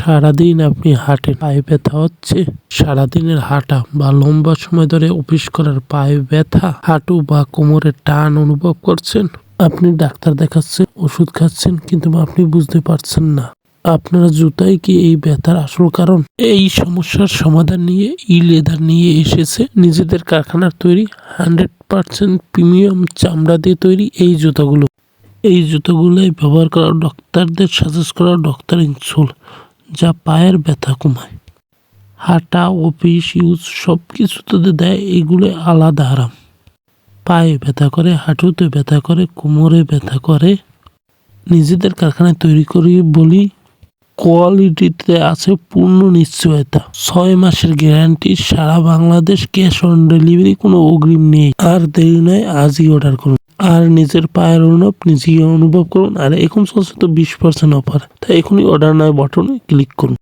সারাদিন আপনি হাঁটেন, পায়ে ব্যথা হচ্ছে, সারাদিনের হাঁটা বা লম্বা সময় ধরে অফিস করার পায়ে ব্যথা, হাঁটু বা কোমরের টান অনুভব করছেন। আপনি ডাক্তার দেখাচ্ছেন, ওষুধ খাচ্ছেন, কিন্তু আপনি বুঝতে পারছেন না আপনার জুতাই কি এই ব্যথার আসল কারণ। এই সমস্যার সমাধান নিয়ে লেদার নিয়ে এসেছে নিজেদের কারখানার তৈরি 100% প্রিমিয়াম চামড়া দিয়ে তৈরি এই জুতাগুলো। এই জুতোগুলোই ব্যবহার করা ডক্টরদের সাজেস্ট করা ডক্টর ইনসোল, যা পায়ের ব্যথা কমায়। হাঁটা, অফিস ইউজ সব কিছুতে দেয় এগুলো আলাদা আরাম। পায়ে ব্যথা করে, হাঁটুতে ব্যথা করে, কোমরে ব্যথা করে। নিজেদের কারখানায় তৈরি করি বলি কোয়ালিটিতে আছে পূর্ণ নিশ্চয়তা। 6 মাসের গ্যারান্টি, সারা বাংলাদেশ ক্যাশ অন ডেলিভারি, কোনো অগ্রিম নেই। আর দেরি নয়, আজই অর্ডার করুন আর নিজের পায়ের অনুভব নিজেই অনুভব করুন। আর এখন চলছে তো 20% অফার, তাই এখনই অর্ডার নয় বাটনে ক্লিক করুন।